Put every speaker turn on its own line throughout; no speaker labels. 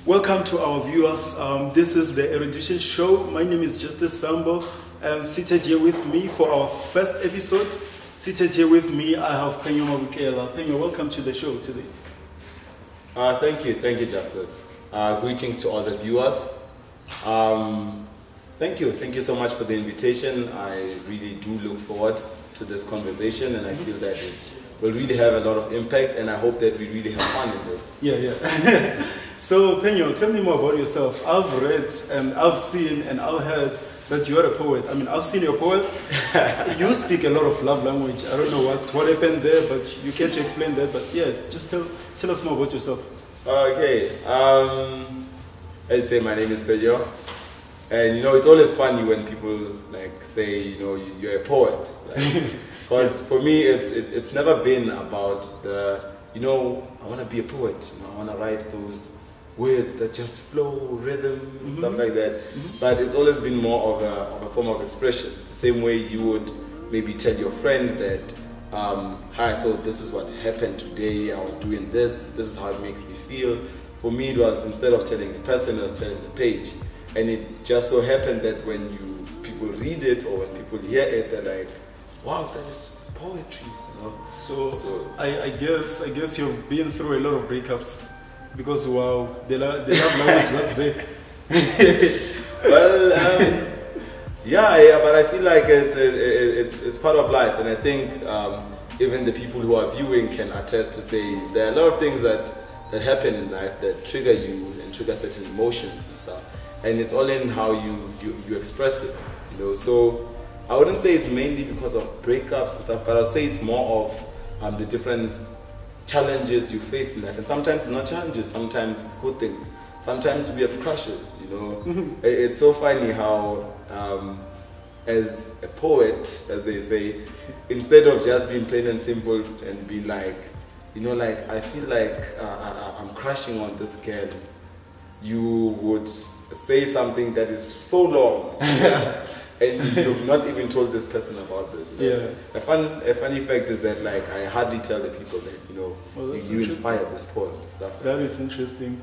Welcome to our viewers. This is the Erudition Show. My name is Justice Sambo, and seated here with me for our first episode, seated here with me, I have Phenyo Mabokela. Phenyo, welcome to the show today.
Thank you, Justice. Greetings to all the viewers. Thank you so much for the invitation. I really do look forward to this conversation, and I feel that it will really have a lot of impact, and I hope that we really have fun in this.
Yeah. So, Phenyo, tell me more about yourself. I've read and I've seen and I've heard that you are a poet. I mean, I've seen your poem. You speak a lot of love language. I don't know what happened there, but you can't explain that. But yeah, just tell us more about yourself.
Okay. As you say, my name is Phenyo. And it's always funny when people like say, you're a poet. Because for me, it's never been about the, I want to be a poet. I want to write those words that just flow, rhythm, and stuff like that. But it's always been more of a form of expression. The same way you would maybe tell your friend that, hi, so this is what happened today. I was doing this. This is how it makes me feel. For me, it was, instead of telling the person, I was telling the page. And it just so happened that when people read it or when people hear it, they're like, wow, that is poetry.
So I guess you've been through a lot of breakups, because wow, they love language not there.
Well, yeah, but I feel like it's part of life, and I think even the people who are viewing can attest to say there are a lot of things that happen in life that trigger you and trigger certain emotions and stuff. And it's all in how you express it, So I wouldn't say it's mainly because of breakups and stuff, but I'd say it's more of the different challenges you face in life. And sometimes it's not challenges, sometimes it's good things. Sometimes we have crushes, It's so funny how, as a poet, as they say, instead of just being plain and simple and being like, I feel like I'm crushing on this girl, you would say something that is so long and you've not even told this person about this.
Yeah.
A funny fact is that I hardly tell the people that you inspired this poem and stuff.
That is interesting.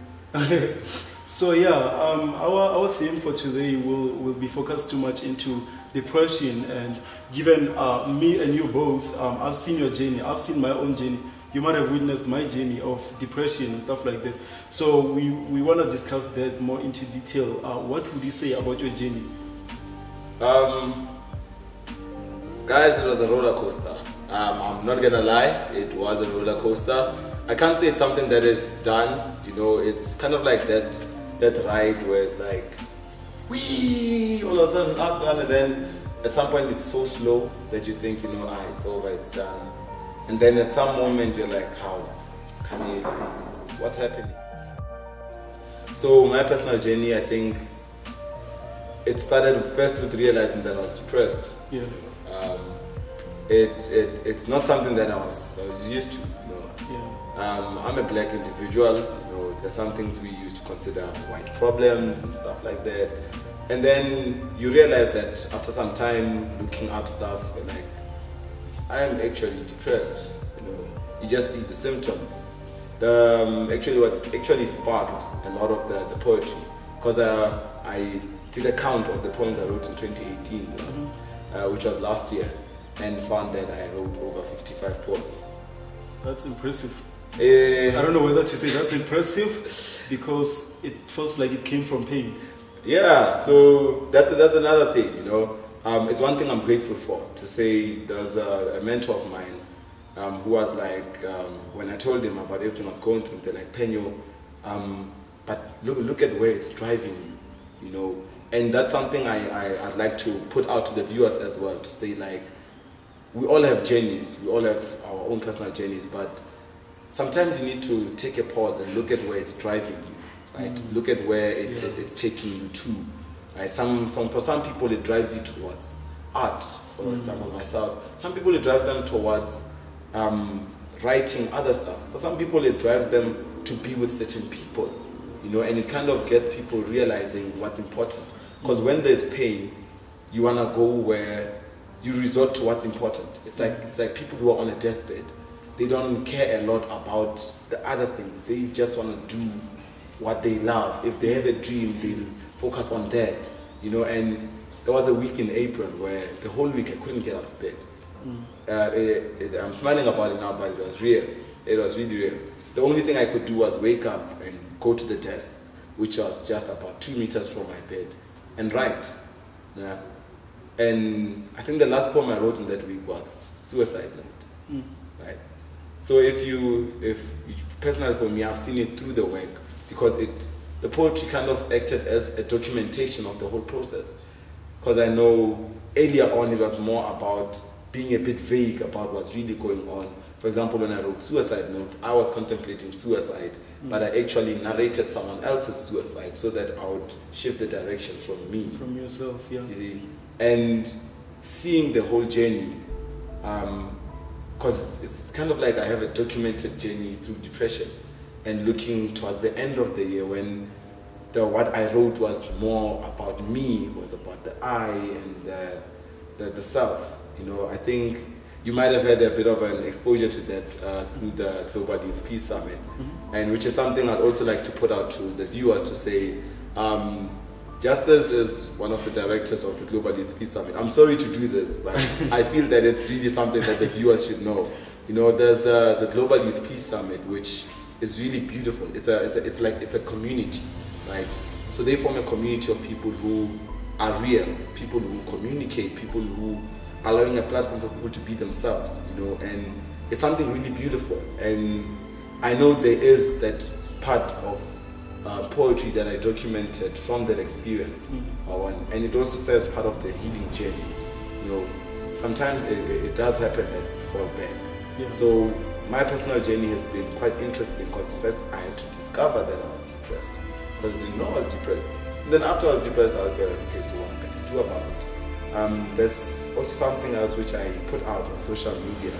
So yeah, our theme for today will be focused too much into depression, and given me and you both, I've seen your journey, I've seen my own journey. You might have witnessed my journey of depression and stuff like that. So we want to discuss that more into detail. What would you say about your journey?
Guys, it was a roller coaster. I'm not gonna lie, it was a roller coaster. I can't say it's something that is done. It's kind of like that ride where it's like, whee, all of a sudden up, down, and then at some point it's so slow that you think, it's over, it's done. And then at some moment you're like, how can you, what's happening? So my personal journey, I think it started first with realizing that I was depressed.
Yeah.
It's not something that I was used to.
Yeah.
I'm a black individual. There's some things we used to consider white problems and stuff like that. And then you realize that after some time looking up stuff, you're like, I'm actually depressed. You just see the symptoms. What actually sparked a lot of the poetry, because I did a count of the poems I wrote in 2018, which was last year, and found that I wrote over 55 poems.
That's impressive. I don't know whether to say that's impressive because it feels like it came from pain.
Yeah, so that's another thing, It's one thing I'm grateful for, to say there's a mentor of mine who was like, when I told him about everything I was going through, they're like, Phenyo, but look at where it's driving you, And that's something I'd like to put out to the viewers as well, to say we all have journeys, we all have our own personal journeys, but sometimes you need to take a pause and look at where it's driving you, right? Look at where it's taking you to. Right? For some people it drives you towards art, for example myself. Some people it drives them towards writing other stuff. For some people it drives them to be with certain people, and it kind of gets people realizing what's important. Because when there's pain, you want to go where you resort to what's important. It's like people who are on a deathbed. They don't care a lot about the other things. They just want to do what they love. If they have a dream, they'll focus on that, you know. And there was a week in April where the whole week I couldn't get out of bed. I'm smiling about it now, but it was real. It was really real. The only thing I could do was wake up and go to the desk, which was just about 2 meters from my bed, and write. Yeah. And I think the last poem I wrote in that week was Suicide Note. Right. So personally for me, I've seen it through the work, because the poetry kind of acted as a documentation of the whole process. Because I know earlier on it was more about being a bit vague about what's really going on. For example, when I wrote Suicide Note, I was contemplating suicide, but I actually narrated someone else's suicide so that I would shift the direction from me.
From yourself, yeah.
You see? And seeing the whole journey, because it's kind of like I have a documented journey through depression, and looking towards the end of the year when what I wrote was more about me, was about the I and the self. You know, I think you might have had a bit of an exposure to that through the Global Youth Peace Summit, and which is something I'd also like to put out to the viewers to say, Justice is one of the directors of the Global Youth Peace Summit. I'm sorry to do this, but I feel that it's really something that the viewers should know. You know, there's the Global Youth Peace Summit, which is really beautiful. It's a community, right? So they form a community of people who are real, people who communicate, people who are allowing a platform for people to be themselves, you know, and it's something really beautiful. And I know there is that part of poetry that I documented from that experience, and it also serves part of the healing journey. You know, sometimes it does happen that we fall back.
Yeah.
So my personal journey has been quite interesting, because first I had to discover that I was depressed, because I didn't know I was depressed. And then after I was depressed, I was like, okay, so what can I do about it? There's also something else which I put out on social media,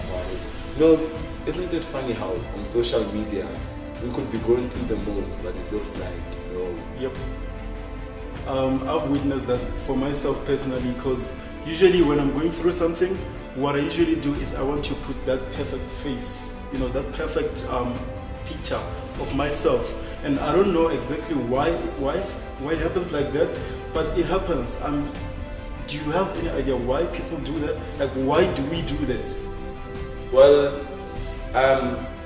about it. You know, isn't it funny how on social media we could be going through the most, but it looks like, you know.
Yep. I've witnessed that for myself personally, because usually when I'm going through something, what I usually do is I want to put that perfect face, you know, that perfect picture of myself. And I don't know exactly why it happens like that, but it happens. Do you have any idea why people do that? Like, why do we do that?
Well,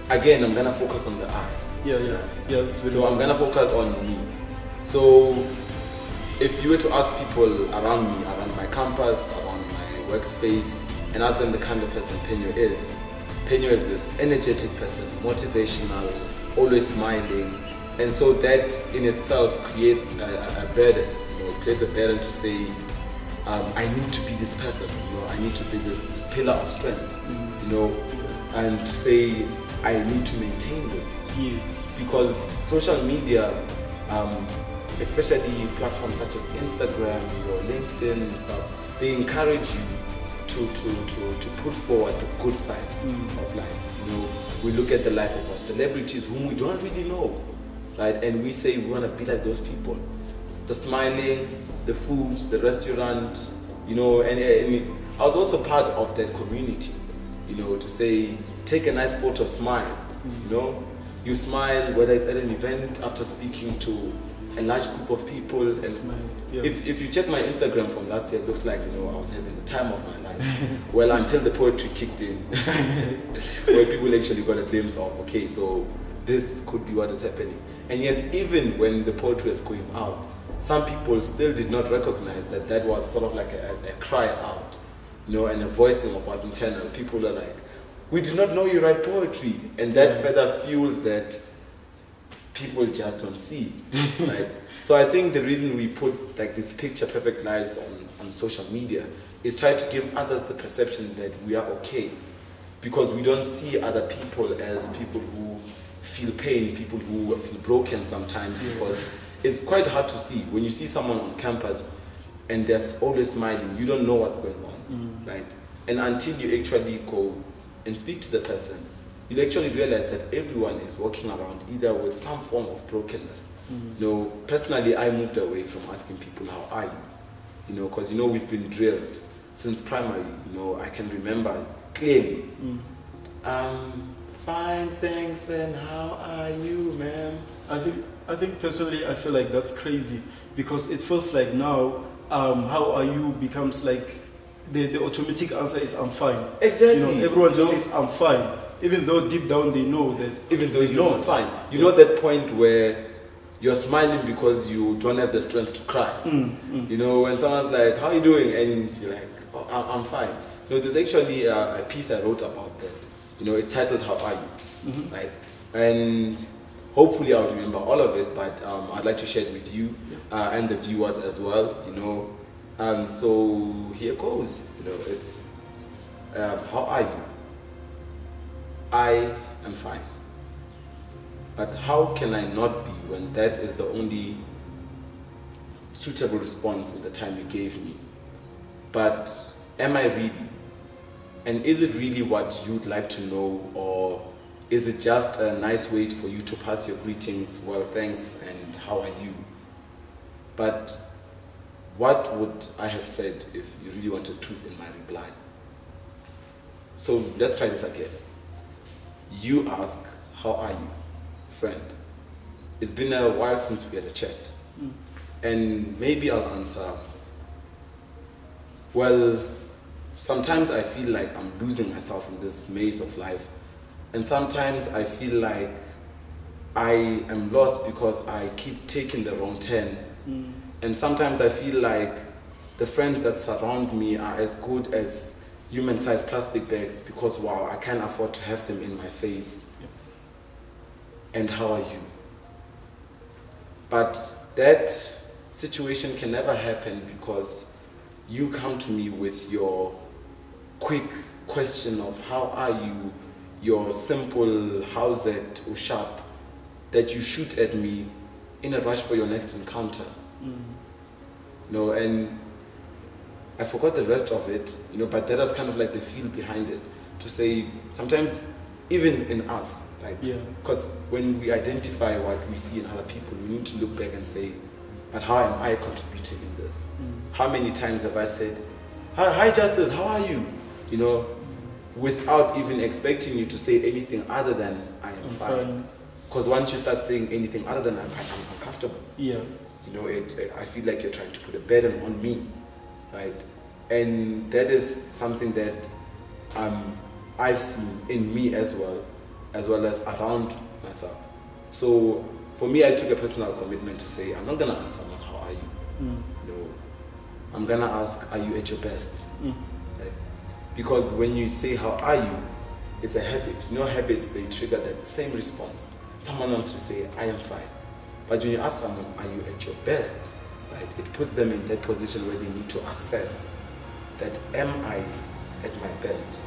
again, I'm gonna focus on the I.
Yeah. That's very
so I'm gonna focus on me. So if you were to ask people around me, around my campus, around my workspace, and ask them the kind of person Phenyo is this energetic person, motivational, always smiling, and so that in itself creates a burden. You know, it creates a burden to say, I need to be this person. You know, I need to be this pillar of strength. You know, and to say I need to maintain this.
Yes.
Because social media, especially platforms such as Instagram or LinkedIn and stuff, they encourage you to put forward the good side of life. You know, we look at the life of our celebrities whom we don't really know, right? And we say we want to be like those people. The smiling, the foods, the restaurant, you know, and I was also part of that community, you know, to say, take a nice photo, smile, you know. You smile, whether it's at an event, after speaking to a large group of people. And
smile. Yeah.
If you check my Instagram from last year, it looks like, you know, I was having the time of my life. Well, until the poetry kicked in, where people actually got a glimpse of, okay, so this could be what is happening. And yet, even when the poetry was going out, some people still did not recognize that that was sort of like a cry out, you know, and a voicing of what's internal. People are like, we did not know you write poetry, and that further fuels that people just don't see, right? So I think the reason we put like these picture perfect lives on social media is try to give others the perception that we are okay, because we don't see other people as people who feel pain, people who feel broken sometimes, because it's quite hard to see. When you see someone on campus and they're always smiling, you don't know what's going on, right? And until you actually go and speak to the person, you'll actually realize that everyone is walking around either with some form of brokenness. You know, personally, I moved away from asking people, how are you? You know, because, you know, we've been drilled since primary. You know, I can remember clearly. fine, thanks, and how are you, ma'am?
I think personally, I feel like that's crazy because it feels like now, how are you becomes like the automatic answer is I'm fine.
Exactly.
You know, everyone just says I'm fine, even though deep down they know that.
Even though you're not fine. You know that point where you're smiling because you don't have the strength to cry. You know, when someone's like, how are you doing? And you're like, oh, I'm fine. You know, there's actually a piece I wrote about that. You know, it's titled, How Are You? Right? And hopefully I'll remember all of it, but I'd like to share it with you and the viewers as well, you know. So here goes, you know, it's, how are you? I am fine. But how can I not be when that is the only suitable response in the time you gave me? But am I really? And is it really what you'd like to know, or is it just a nice way for you to pass your greetings, well, thanks, and how are you? But what would I have said if you really wanted truth in my reply? So let's try this again. You ask, how are you, friend? It's been a while since we had a chat. And maybe I'll answer, well, sometimes I feel like I'm losing myself in this maze of life. And sometimes I feel like I am lost because I keep taking the wrong turn. And sometimes I feel like the friends that surround me are as good as human-sized plastic bags because, wow, I can't afford to have them in my face. And how are you? But that situation can never happen because you come to me with your quick question of how are you, your simple how's it or sharp that you shoot at me in a rush for your next encounter. No, and I forgot the rest of it, you know, but that was kind of like the feel behind it, to say sometimes even in us, like, because when we identify what we see in other people, we need to look back and say, but how am I contributing in this? How many times have I said, hi Justice, how are you? You know, without even expecting you to say anything other than I am fine. Because once you start saying anything other than I'm fine, I'm uncomfortable. You know, I feel like you're trying to put a burden on me, right? And that is something that I've seen in me as well as around myself. So for me, I took a personal commitment to say, I'm not gonna ask someone, how are you? No, I'm gonna ask, are you at your best? Right? Because when you say, how are you? It's a habit. You know, habits, they trigger that same response. Someone wants to say, I am fine. But when you ask someone, are you at your best? Right? It puts them in that position where they need to assess that, am I at my best?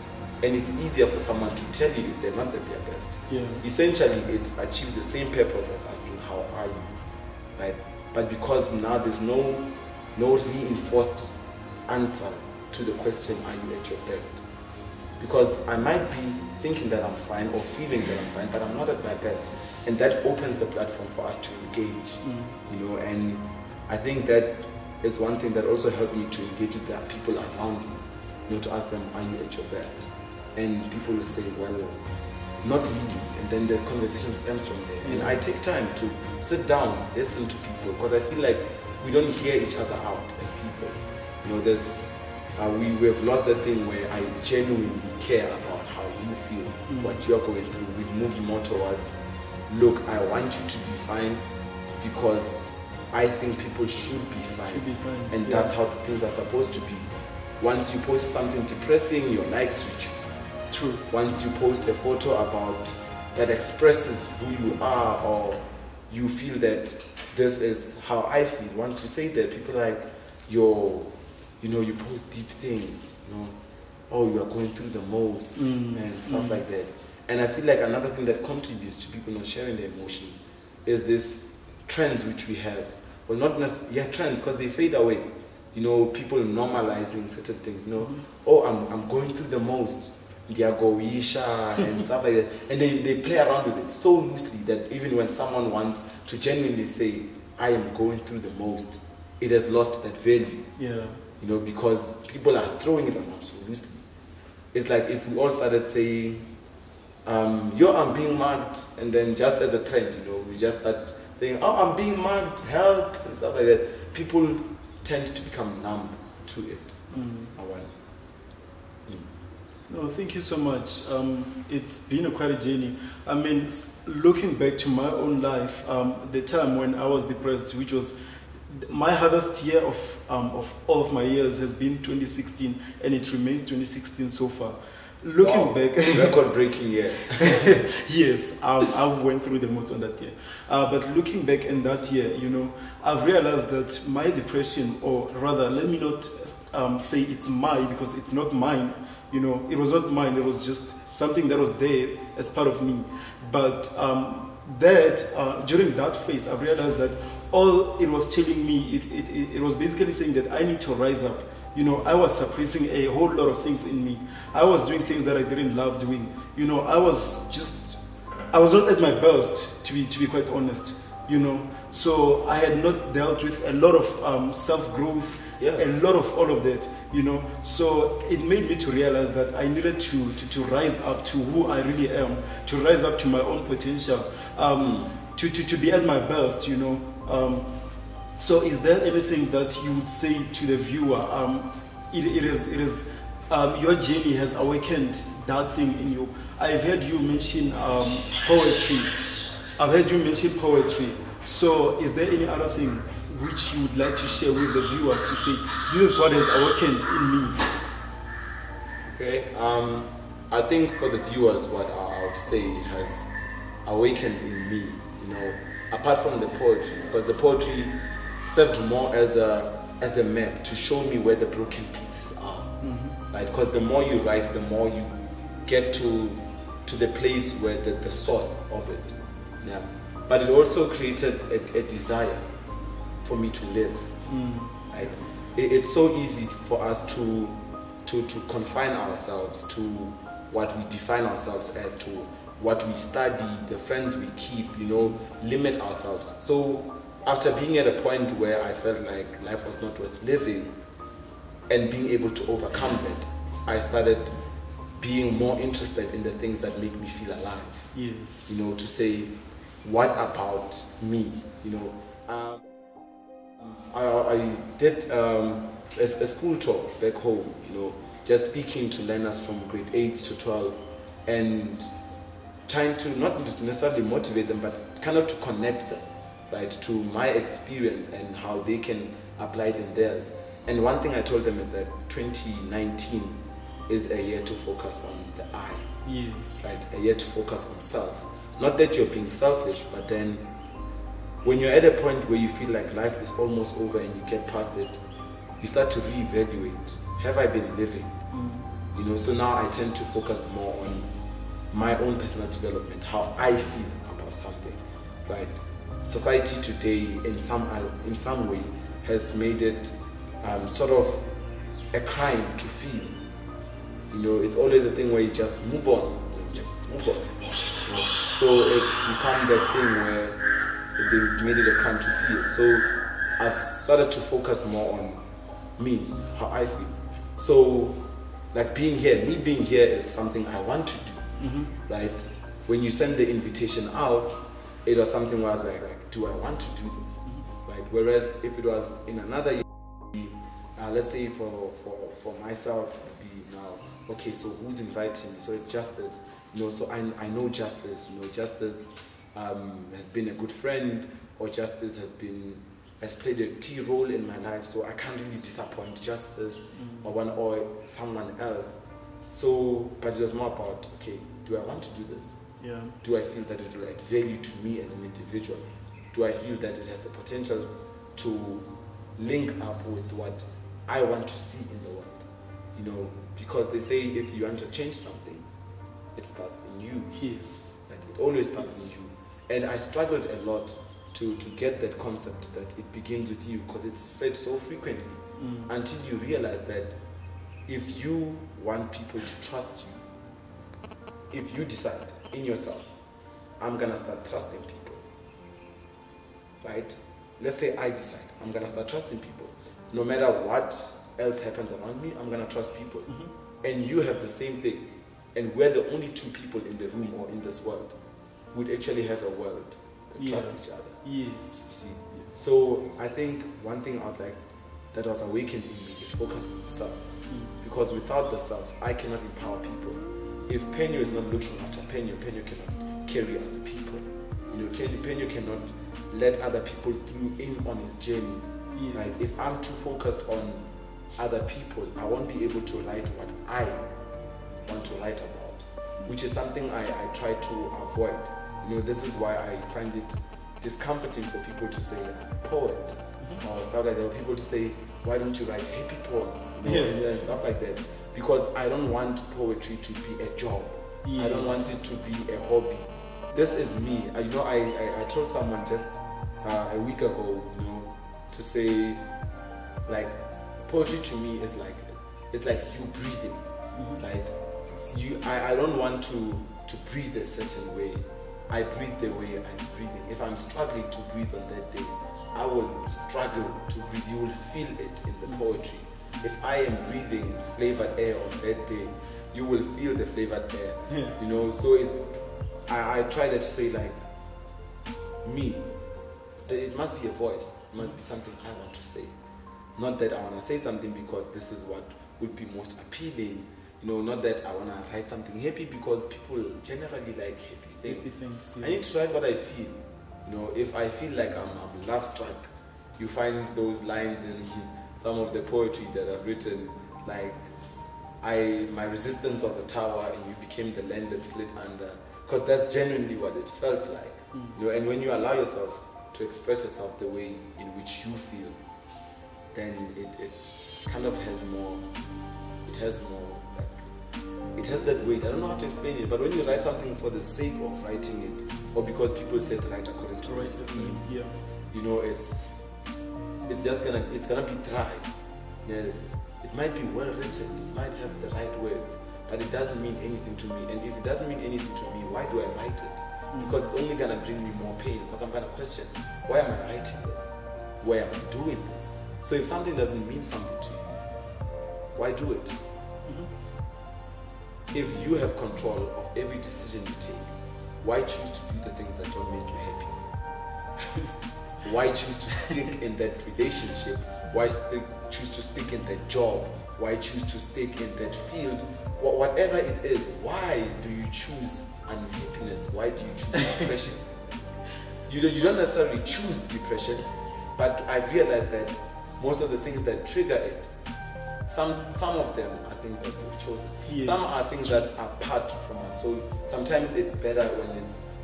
And it's easier for someone to tell you if they're not at their best. Essentially, it achieves the same purpose as asking, how are you? Right? But because now there's no reinforced answer to the question, are you at your best? Because I might be thinking that I'm fine or feeling that I'm fine, but I'm not at my best. And that opens the platform for us to engage, you know, and I think that is one thing that also helped me to engage with the people around me, you know, to ask them, are you at your best? And people will say, well, not really. And then the conversation stems from there. And I take time to sit down, listen to people, because I feel like we don't hear each other out as people. You know, there's, we have lost that thing where I genuinely care about how you feel, what you're going through. We've moved more towards, look, I want you to be fine because I think people should be fine. And that's how things are supposed to be. Once you post something depressing, your likes reduce. True. Once you post a photo about that expresses who you are, or you feel that this is how I feel, once you say that, people are like, you know, you post deep things, you know, oh, you are going through the most, and stuff like that. And I feel like another thing that contributes to people not sharing their emotions is this trends which we have. Well, not necessarily, trends, because they fade away. You know, people normalizing certain things, you know, oh, I'm going through the most, Diagoisha and stuff like that. And they play around with it so loosely that even when someone wants to genuinely say, I am going through the most, it has lost that value. You know, because people are throwing it around so loosely. It's like if we all started saying, I'm being mugged, and then just as a trend, we just start saying, oh, I'm being mugged, help, and stuff like that. People tend to become numb to it.
No, thank you so much. It's been quite a journey. I mean, looking back to my own life, the time when I was depressed, which was my hardest year of all of my years, has been 2016, and it remains 2016 so far. Looking back,
record-breaking year.
Yes, I've went through the most on that year. But looking back in that year, I've realized that my depression, or rather, let me not say it's mine, because it's not mine. It was not mine. It was just something that was there as part of me. But during that phase, I've realized that all it was telling me, it was basically saying that I need to rise up. I was suppressing a whole lot of things in me. I was doing things that I didn't love doing. I was not at my best, to be quite honest. So I had not dealt with a lot of self-growth. Yes. A lot of all of that, so it made me to realize that I needed to rise up to who I really am, to rise up to my own potential, to be at my best, So is there anything that you would say to the viewer? It is your journey has awakened that thing in you. I've heard you mention poetry. I've heard you mention poetry. So is there any other thing which you would like to share with the viewers to say, this is what has awakened in me?
Okay, I think for the viewers, what I would say has awakened in me, apart from the poetry, because the poetry served more as a map to show me where the broken pieces are, right? Because the more you write, the more you get to the place where the source of it, yeah. But it also created a desire for me to live. Right? It's so easy for us to confine ourselves to what we define ourselves as, to what we study, the friends we keep, limit ourselves. So after being at a point where I felt like life was not worth living and being able to overcome that, I started being more interested in the things that make me feel alive.
Yes.
To say, what about me? I did a school tour back home, just speaking to learners from grade 8 to 12 and trying to not necessarily motivate them, but kind of to connect them, right, to my experience and how they can apply it in theirs. And one thing I told them is that 2019 is a year to focus on the I.
Yes.
Right, a year to focus on self. Not that you're being selfish, but then when you're at a point where you feel like life is almost over and you get past it, you start to reevaluate. Have I been living? So now I tend to focus more on my own personal development, how I feel about something, right? Society today, in some way, has made it sort of a crime to feel. It's always a thing where you just move on, just move on. So it's become that thing where they've made it a crime to feel. So I've started to focus more on me, how I feel. So like me being here is something I want to do, right? When you send the invitation out, it was something where I was like, do I want to do this, right? Whereas if it was in another year, let's say for myself, it'd be now, okay, so who's inviting me? So it's Justice, so I know Justice, Justice has been a good friend, or Justice has played a key role in my life, so I can't really disappoint Justice or someone else. So, but it was more about, okay, do I want to do this?
Yeah.
Do I feel that it will add value to me as an individual? Do I feel that it has the potential to link up with what I want to see in the world? Because they say if you want to change something, it starts in you.
Yes.
Like it always starts in you. And I struggled a lot to get that concept that it begins with you, because it's said so frequently, until you realize that if you want people to trust you, if you decide in yourself, I'm gonna start trusting people, right? Let's say I decide I'm gonna start trusting people. No matter what else happens around me, I'm gonna trust people. And you have the same thing. and we're the only two people in the room or in this world, would actually have a world that trusts each other.
Yes.
You see? Yes. So I think one thing I'd like that was awakened in me is focus on self. Because without the self, I cannot empower people. If Phenyo is not looking after Phenyo, Phenyo cannot carry other people. You know, Phenyo cannot let other people through in on his journey.
Yes.
Right? If I'm too focused on other people, I won't be able to write what I want to write about, which is something I try to avoid. You know, this is why I find it discomforting for people to say I'm a poet or stuff like that, or people to say, why don't you write happy poems, you know, and stuff like that, because I don't want poetry to be a job. I don't want it to be a hobby. This is me. You know, I told someone just a week ago, you know, to say, like, poetry to me is like, it's like you breathing, right? I don't want to breathe a certain way. I breathe the way I'm breathing. If I'm struggling to breathe on that day, I will struggle to breathe. You will feel it in the poetry. If I am breathing flavored air on that day, you will feel the flavored air. You know, so it's, I try that to say, like, me, it must be a voice. It must be something I want to say. Not that I want to say something because this is what would be most appealing. You know, not that I want to write something happy because people generally like happy things. I need to write what I feel. You know, if I feel like I'm love struck, you find those lines in some of the poetry that I've written, like, my resistance was a tower and you became the land that slid under. Because that's genuinely what it felt like. You know, and when you allow yourself to express yourself the way in which you feel, then it kind of has more, it has that weight. I don't know how to explain it, but when you write something for the sake of writing it, or because people said write according to this theme, you know, it's gonna be dry. Yeah, it might be well written, it might have the right words, but it doesn't mean anything to me. And if it doesn't mean anything to me, why do I write it? Because it's only gonna bring me more pain, because I'm gonna question, why am I writing this? Why am I doing this? So if something doesn't mean something to you, why do it? If you have control of every decision you take, why choose to do the things that don't make you happy? Why choose to stick in that relationship? Why choose to stick in that job? Why choose to stick in that field? Whatever it is, why do you choose unhappiness? Why do you choose depression? You don't necessarily choose depression, but I've realized that most of the things that trigger it, some of them are things that we've chosen. Some are things that are apart from us. So sometimes it's better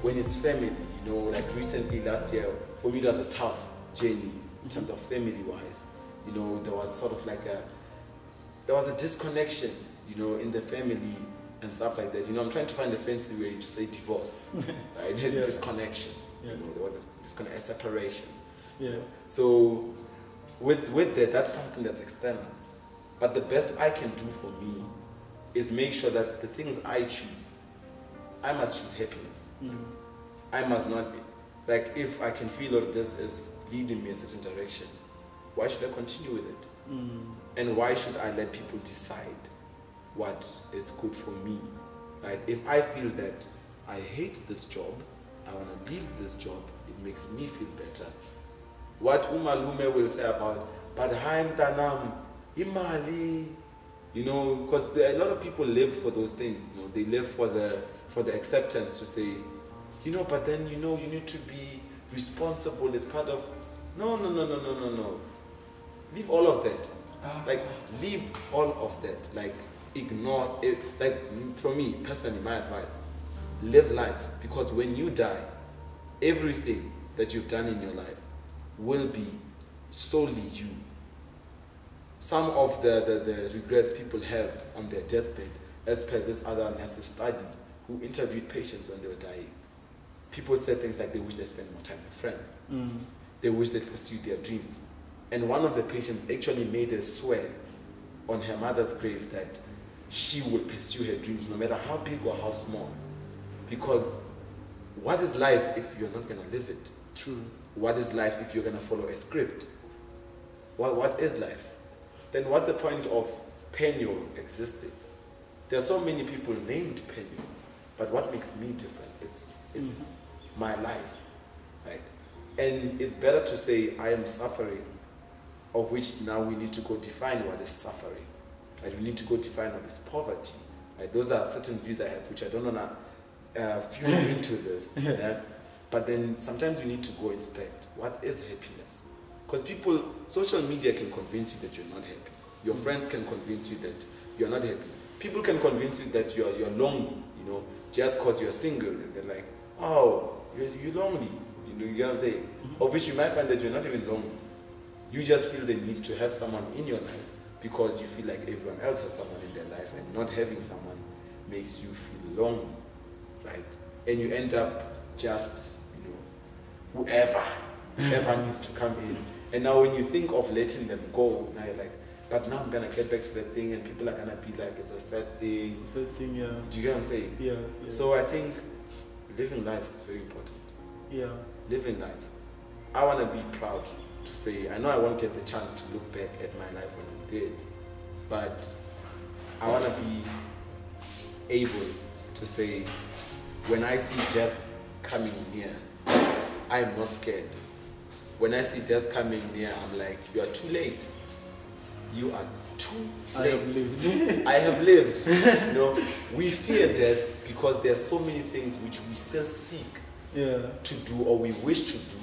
when it's family. You know, like recently last year, for me it was a tough journey in terms of family-wise. You know, there was sort of like there was a disconnection, you know, in the family and stuff like that. You know, I'm trying to find a fancy way to say divorce, right? Disconnection. You know, there was a separation. So with that, that's something that's external. But the best I can do for me is make sure that the things I choose, I must choose happiness. I must not, like, if I can feel that this is leading me a certain direction, why should I continue with it? And why should I let people decide what is good for me? Right? If I feel that I hate this job, I want to leave this job, it makes me feel better. What Umalume will say about, but Haim Tanam, Imali, you know, because a lot of people live for those things. You know, they live for the acceptance to say, you know, but then, you know, you need to be responsible as part of. No. Leave all of that. Like, leave all of that. Like, ignore it. Like, for me personally, my advice: live life, because when you die, everything that you've done in your life will be solely you. Some of the regrets people have on their deathbed, as per this other nurse's study, who interviewed patients when they were dying. People said things like they wish they spent more time with friends. They wish they pursued their dreams. And one of the patients actually made a swear on her mother's grave that she would pursue her dreams no matter how big or how small. Because what is life if you're not going to live it?
True.
What is life if you're going to follow a script? What is life? Then what's the point of Phenyo existing? there are so many people named Phenyo, but what makes me different? It's my life, right? And it's better to say I am suffering, of which now we need to go define what is suffering, right? We need to go define what is poverty, right? Those are certain views I have, which I don't want to fuel into this. Yeah? But then sometimes you need to go inspect what is happiness, because social media can convince you that you're not happy. Your friends can convince you that you're not happy. People can convince you that you're lonely, you know, just because you're single. And they're like, oh, you're lonely. You get what I'm saying? Of which you might find that you're not even lonely. You just feel the need to have someone in your life because you feel like everyone else has someone in their life, and not having someone makes you feel lonely, right? And you end up just, you know, whoever needs to come in. And now when you think of letting them go, now you're like, but now I'm going to get back to that thing, and people are going to be like, it's a sad thing.
It's a sad thing, yeah.
Do you get what I'm saying?
Yeah.
So I think living life is very important.
Yeah.
Living life. I want to be proud to say, I know I won't get the chance to look back at my life when I'm dead, but I want to be able to say, when I see death coming near, I am not scared. When I see death coming near, I'm like, you are too late. You are too late.
I have lived.
I have lived. You know, we fear death because there are so many things which we still seek to do, or we wish to do,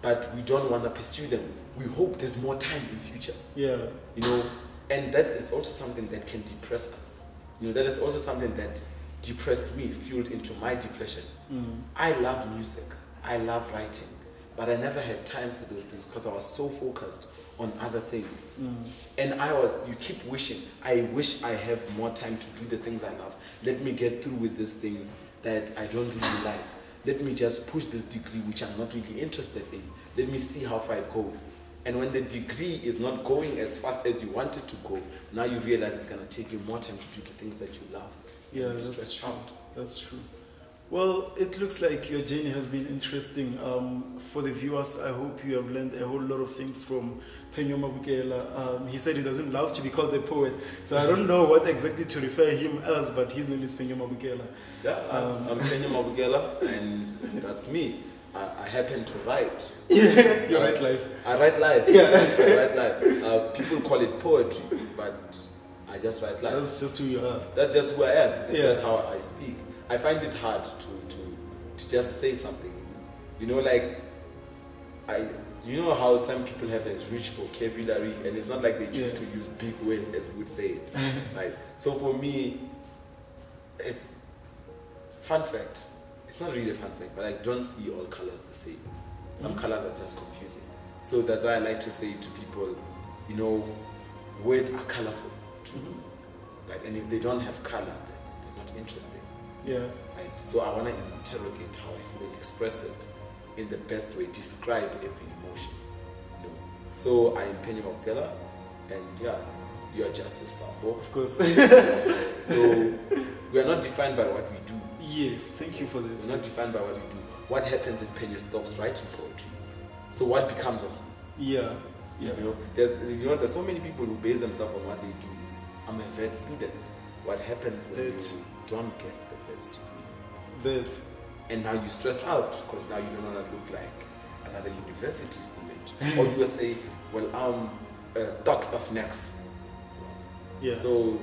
but we don't want to pursue them. We hope there's more time in future.
Yeah.
You know, and that is also something that can depress us. You know, that is also something that depressed me, fueled into my depression. I love music. I love writing. But I never had time for those things because I was so focused on other things. And you keep wishing, I wish I have more time to do the things I love. Let me get through with these things that I don't really like. Let me just push this degree which I'm not really interested in. Let me see how far it goes. And when the degree is not going as fast as you want it to go, now you realize it's going to take you more time to do the things that you love.
Yeah, that's true. That's true. Well, it looks like your journey has been interesting. For the viewers, I hope you have learned a whole lot of things from Phenyo Mabokela. He said he doesn't love to be called a poet, so I don't know what exactly to refer him as, but his name is Phenyo Mabokela.
Yeah, I'm Phenyo Mabokela, and that's me. I happen to write.
You write life.
I write life.
Yeah.
I write life. People call it poetry, but I just write life.
That's just who you are.
That's just who I am. It's just how I speak. I find it hard to just say something. You know, like, you know how some people have a rich vocabulary, and it's not like they choose to use big words as we would say it. Right? So for me, it's fun fact. It's not really a fun fact, but I don't see all colors the same. Some colors are just confusing. So that's why I like to say to people, you know, words are colorful too. Right? And if they don't have color, then they're not interesting.
Yeah.
Right? So I want to interrogate how I feel and express it in the best way, describe every emotion. You know? So I am Phenyo Mabokela, and you are just a sample.
Of course.
So we are not defined by what we do.
Yes, thank you for that.
We're not defined by what we do. What happens if Phenyo stops writing poetry? So what becomes of me?
Yeah.
You know, there's so many people who base themselves on what they do. I'm a vet student. What happens when you don't get the vet's degree? And now you stress out because now you don't want to look like another university student. Or you will say, well, I'm docs of next.
Yeah.
So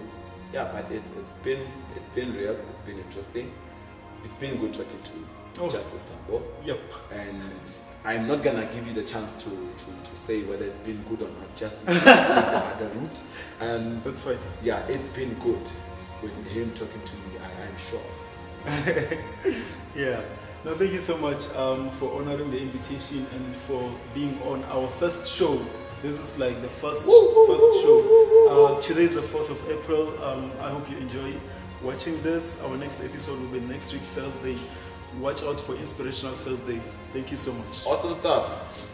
but it's been real. It's been interesting. It's been good talking to just a sample.
Yep.
And I'm not gonna give you the chance to say whether it's been good or not, just to take the other route. And
that's right.
Yeah, it's been good with him talking to me. I'm sure of this.
Yeah. No, thank you so much for honoring the invitation and for being on our first show. This is like the first show. Today is the 4th of April. I hope you enjoy watching this. Our next episode will be next week, Thursday. Watch out for Inspirational Thursday. Thank you so much.
Awesome stuff.